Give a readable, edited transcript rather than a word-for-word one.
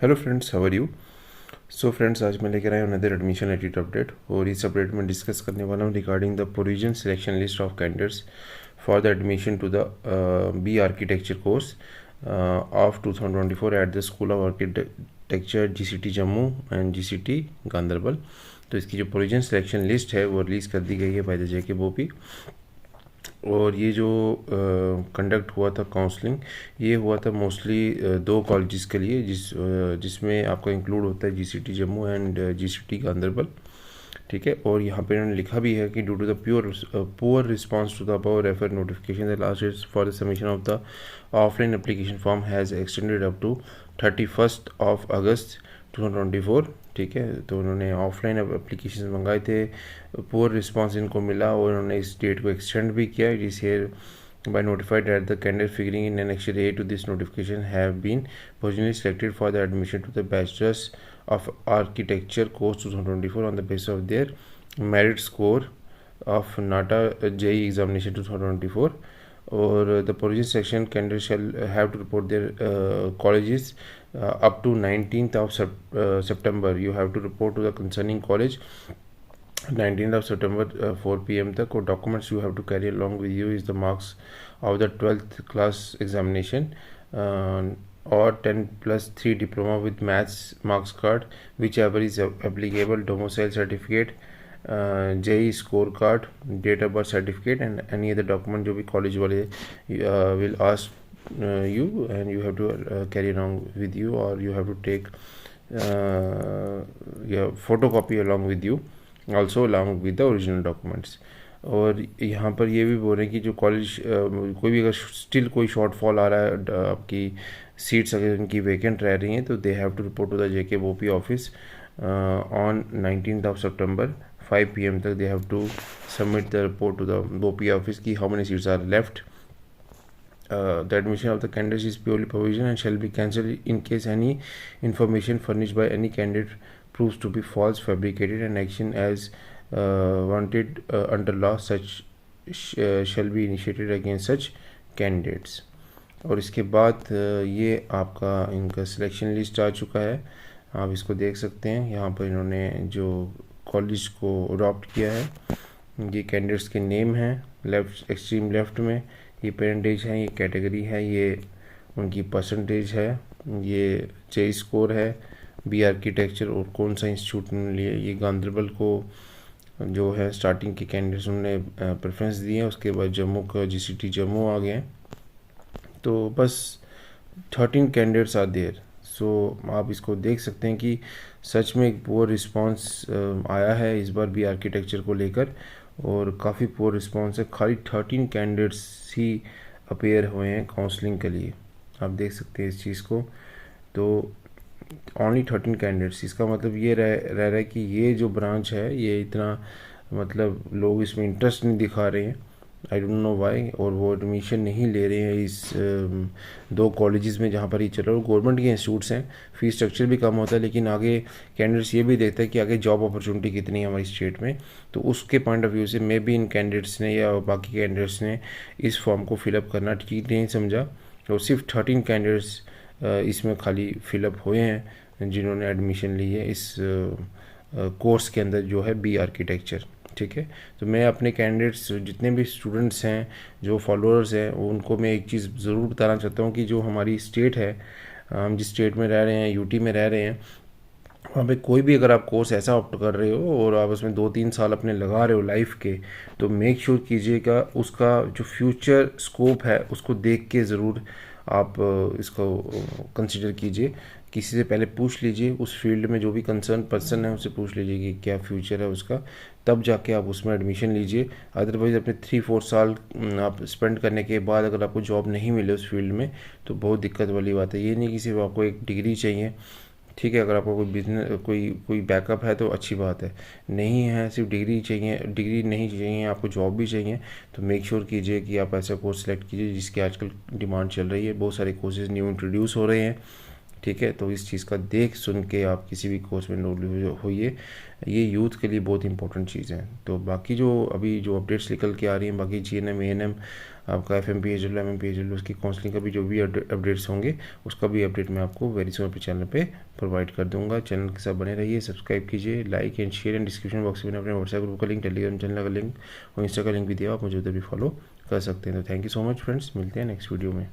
Hello friends, how are you. So friends, आज मैं लेकर आया हूँ अनदर एडमिशन एडिट अपडेट और इस अपडेट में डिस्कस करने वाला हूँ regarding the provision selection list of candidates for the admission to the B architecture course of 2024 at the school of architecture GCT Jammu and GCT Ganderbal. तो इसकी जो प्रोविजन सिलेक्शन लिस्ट है वो रिलीज़ कर दी गई है बाय द जेके बोपी। और ये जो कंडक्ट हुआ था काउंसलिंग, ये हुआ था मोस्टली दो कॉलेजेस के लिए जिसमें आपका इंक्लूड होता है GCT Jammu and GCT Ganderbal. ठीक है, और यहाँ पे इन्होंने लिखा भी है कि due to the poor response to the above refer notification the last date for the submission of the offline application form has extended up to 31 August 2024। ठीक है, तो उन्होंने ऑफलाइन एप्लीकेशन मंगाए थे, पुअर रिस्पांस इनको मिला और उन्होंने इस डेट को एक्सटेंड भी किया। It is here by notified that the candidate figuring in Annexure A to this notification have been provisionally selected for the admission to the Bachelor's of Architecture course 2024 on the basis of their merit score of NATA JEE examination 2024. Or the provision section candidates shall have to report their colleges up to 19th of September. You have to report to the concerning college 19th of September 4 p.m. तक। और documents you have to carry along with you is the marks of the 12th class examination और 10+3 diploma with maths marks card whichever is applicable, domicile certificate, JEE score card, date of birth certificate and any other document जो भी college वाले will ask you, and you have to carry along with you, or you have to take photocopy along with you also along with the original documents. और यहाँ पर ये भी बोल रहे हैं कि जो कॉलेज कोई भी अगर स्टिल कोई शॉर्टफॉल आ रहा है, आपकी सीट्स अगर उनकी वैकेंट रह रही हैं, तो they have to report to the JK BOPEE office on 19th September 5 p.m. तक। They have to submit the report to the BOPEE office की how many seats are left. The admission of the candidates is purely provisional and shall be cancelled in case any information furnished by any candidate proves to be false, fabricated, and action as wanted under law such shall be initiated against such candidates. और इसके बाद ये आपका इनका selection list आ चुका है, आप इसको देख सकते हैं। यहाँ पर इन्होंने जो कॉलेज को अडॉप्ट किया है, ये कैंडिडेट्स के नेम हैं लेफ्ट, एक्सट्रीम लेफ्ट में ये पेरेंटेज है, ये कैटेगरी है, ये उनकी परसेंटेज है, ये जे स्कोर है, बी आर्किटेक्चर और कौन सा इंस्टीट्यूट ने लिए। ये गांधरबल को जो है स्टार्टिंग के कैंडिडेट्स उन्होंने प्रेफरेंस दी है, उसके बाद जम्मू का जीसीटी जम्मू आ गए। तो बस 13 कैंडिडेट्स आर देयर। सो आप इसको देख सकते हैं कि सच में एक पुअर रिस्पांस आया है इस बार भी आर्किटेक्चर को लेकर, और काफ़ी पुअर रिस्पांस है। खाली 13 कैंडिडेट्स ही अपेयर हुए हैं काउंसलिंग के लिए, आप देख सकते हैं इस चीज़ को। तो ओनली 13 कैंडिडेट्स, इसका मतलब ये रह रहा है कि ये जो ब्रांच है ये इतना मतलब लोग इसमें इंटरेस्ट नहीं दिखा रहे हैं, आई डोंट नो वाई, और वो एडमिशन नहीं ले रहे हैं इस दो कॉलेजेस में जहाँ पर ये चल रहा है। गवर्नमेंट के इंस्टीट्यूट्स हैं, फीस स्ट्रक्चर भी कम होता है, लेकिन आगे कैंडिडेट्स ये भी देखते हैं कि आगे जॉब अपॉर्चुनिटी कितनी है हमारी स्टेट में। तो उसके पॉइंट ऑफ व्यू से मे भी इन कैंडिडेट्स ने या बाकी कैंडिडेट्स ने इस फॉर्म को फिलअप करना ठीक नहीं समझा, और सिर्फ 13 कैंडिडेट्स इसमें खाली फिलअप हुए हैं जिन्होंने एडमिशन ली है इस कोर्स के अंदर जो है बी आर्किटेक्चर। ठीक है, तो मैं अपने कैंडिडेट्स जितने भी स्टूडेंट्स हैं, जो फॉलोअर्स हैं, उनको मैं एक चीज़ ज़रूर बताना चाहता हूँ कि जो हमारी स्टेट है, हम जिस स्टेट में रह रहे हैं, यूटी में रह रहे हैं, वहाँ पे कोई भी अगर आप कोर्स ऐसा ऑप्ट कर रहे हो और आप उसमें 2-3 साल अपने लगा रहे हो लाइफ के, तो मेक श्योर कीजिएगा उसका जो फ्यूचर स्कोप है उसको देख के ज़रूर आप इसको कंसिडर कीजिए। किसी से पहले पूछ लीजिए, उस फील्ड में जो भी कंसर्न पर्सन है उससे पूछ लीजिए कि क्या फ्यूचर है उसका, तब जाके आप उसमें एडमिशन लीजिए। अदरवाइज़ अपने 3-4 साल आप स्पेंड करने के बाद अगर आपको जॉब नहीं मिले उस फील्ड में, तो बहुत दिक्कत वाली बात है। ये नहीं कि सिर्फ आपको एक डिग्री चाहिए, ठीक है, अगर आपको कोई बिजनेस कोई बैकअप है तो अच्छी बात है, नहीं है सिर्फ डिग्री चाहिए, डिग्री नहीं चाहिए, आपको जॉब भी चाहिए, तो मेक श्योर कीजिए कि आप ऐसा कोर्स सेलेक्ट कीजिए जिसकी आजकल डिमांड चल रही है। बहुत सारे कोर्सेज न्यू इंट्रोड्यूस हो रहे हैं, ठीक है, तो इस चीज़ का देख सुन के आप किसी भी कोर्स में इनरोल होइए, ये यूथ के लिए बहुत इंपॉर्टेंट चीज़ है। तो बाकी जो अभी जो अपडेट्स निकल के आ रही हैं, बाकी जीएनएम एएनएम आपका FMPHL MMPHL उसकी काउंसलिंग का भी जो भी अपडेट्स होंगे उसका भी अपडेट मैं आपको वेरी सून अपने चैनल पे प्रोवाइड कर दूंगा। चैनल के साथ बने रहिए, सब्सक्राइब कीजिए, like and share and description box में अपने व्हाट्सएप ग्रुप का लिंक, टेलीग्राम चैनल का लिंक और इंस्टा का लिंक भी दिया, आप मुझे उधर भी फॉलो कर सकते हैं। तो thank you so much friends, मिलते हैं नेक्स्ट वीडियो में।